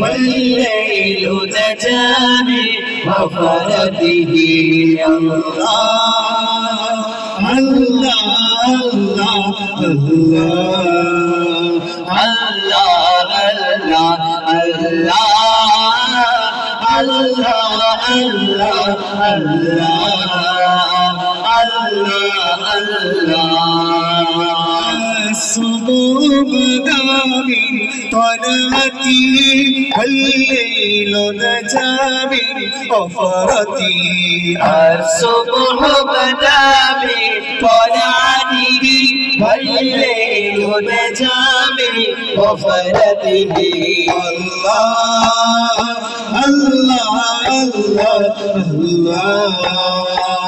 والليل نجا من غفرته الله الله الله الله الله الله الصبح بدا من طلعته والليل نجا من غفرته الصبح بدا من طلعته والليل نجا من غفرته الله الله الله الله الله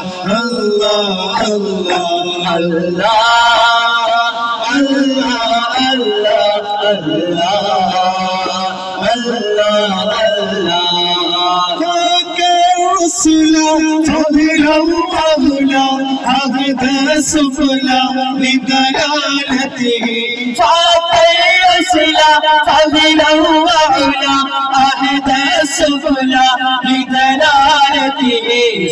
فضلا وأولى أهدى سفلا لدلالته فضلا وأولى أهدى سفلا لدلالته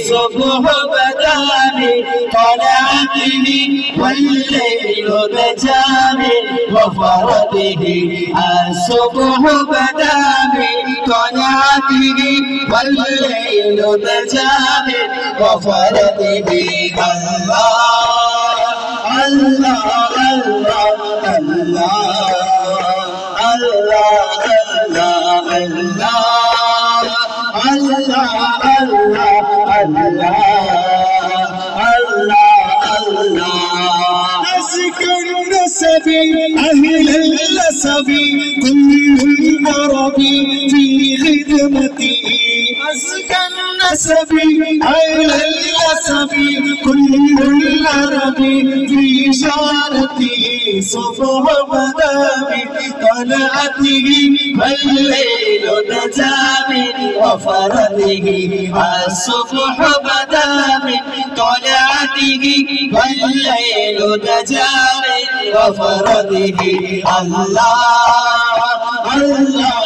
صبح بدا من طلعته والليل نجا من غفرته الصبح بدا من طلعته والليل نجا من غفرته الله الله الله الله الله الله الله أزكى النسب أهل النسب كل العرب في خدمته أزكى النسب أهل النسب كل العرب في شارته صبح بدا من طلعته والليل نجا من غفرته الصبح بدا من طلعته والليل نجا من غفرته الله الله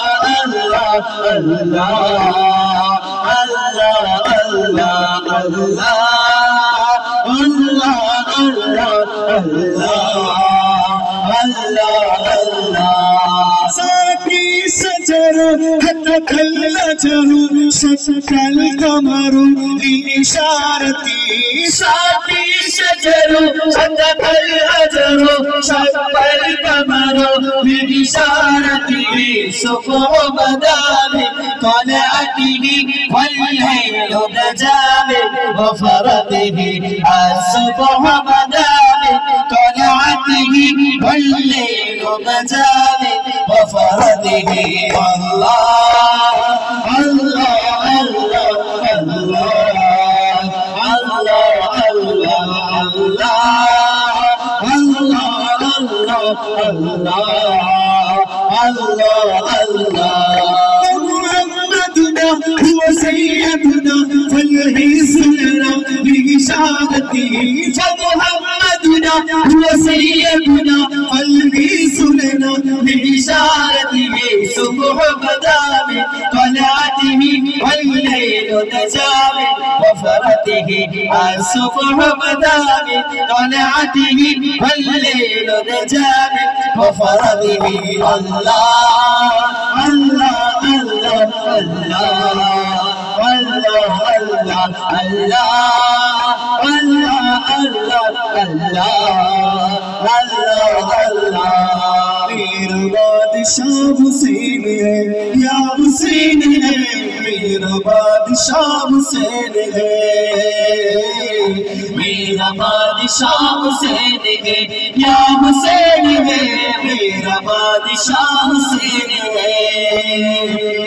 الله ساقي سجر هتك الأجر شك القمر لإشارتي ساقي سجر هتك الأجر شك القمر لإشارتي صبح بدا من طلعته والليل نجا من غفرته الصبح بدا من طلعته والليل نجا من غفرته الله الله الله محمدنا هو سيدنا فالحسنى بإشارته فمحمدنا هو سيدنا فالحسنى بإشارته صبح بدا من طلعته والليل نجا من غفرته الصبح بدا من طلعته والليل نجا من غفرته الله الله الله الله الله الله मेरा बादशाह हुसैन है या हुसैन है मेरा बादशाह हुसैन है मेरा बादशाह हुसैन है या हुसैन है मेरा बादशाह हुसैन है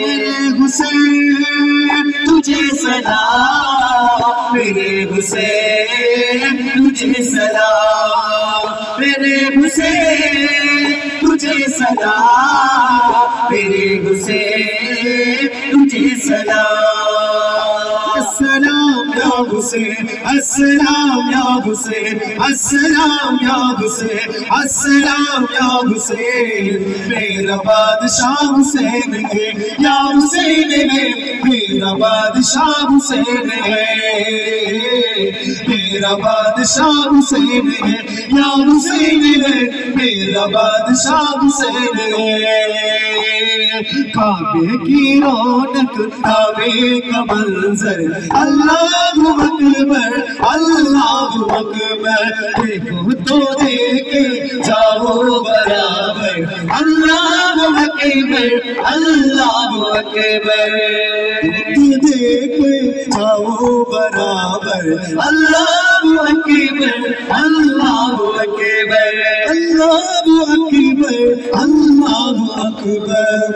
मेरे हुसैन तुझे सलाम मेरे हुसैन तुझे सलाम मेरे हुसैन तुझे सलाम मेरे हुसैन तुझे सलाम सलाम या हुसैन अस्सलाम या हुसैन अस्सलाम या हुसैन अस्सलाम या हुसैन मेरा बादशाह हुसैन है या हुसैन है मेरा बादशाह हुसैन है मेरा बादशाह हुसैन है या हुसैन है मेरा बादशाह हुसैन है काबे की रौनक काबे का मंजर अल्लाहु अकबर देखो तो देखे जाओ बराबर अल्लाहु अकबर देखे जाओ बराबर अल्लाहु अकबर अल्लाहु अकबर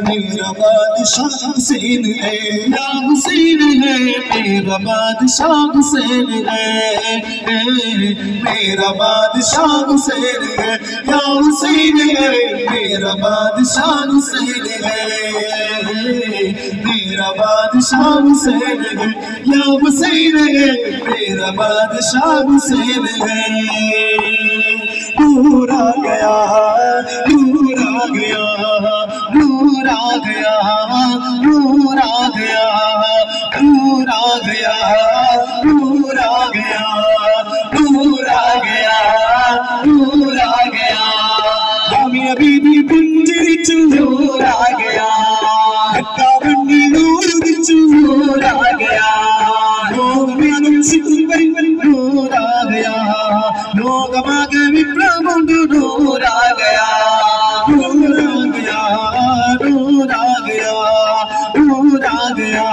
मेरा बादशाह हुसैन है या हुसैन है मेरा बादशाह हुसैन है मेरा बादशाह हुसैन है या हुसैन है मेरा बादशाह हुसैन है मेरा बादशाह हुसैन है या हुसैन है मेरा बादशाह हुसैन है नूर आ गया नूर आ गया नूर आ गया नूर आ गया नूर आ गया नूर आ गया नूर आ गया नूर आ गया हामी अभी पिंजरी च नूर आ गया धक्का बन्नी नूर विच नूर आ गया लोग म्यानुम सिंबरी नूर आ गया लोग मागे विप्लव नूर आ गया नूर आ गया नूर आ गया नूर आ गया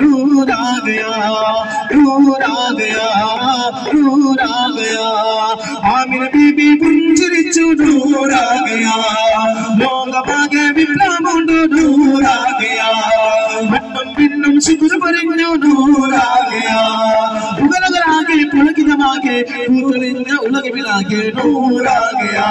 नूर आ गया नूर आ गया नूर आ गया आमिर बीबी पुंजरी च नूर आ गया लोग मागे विप्लव नूर आ गया मन्नम बिन्नम शिखर परिण्यो नूर आ गया उगलगलागे पुलकिदमागे पूतलिन्य उलगबिलागे नूर आ गया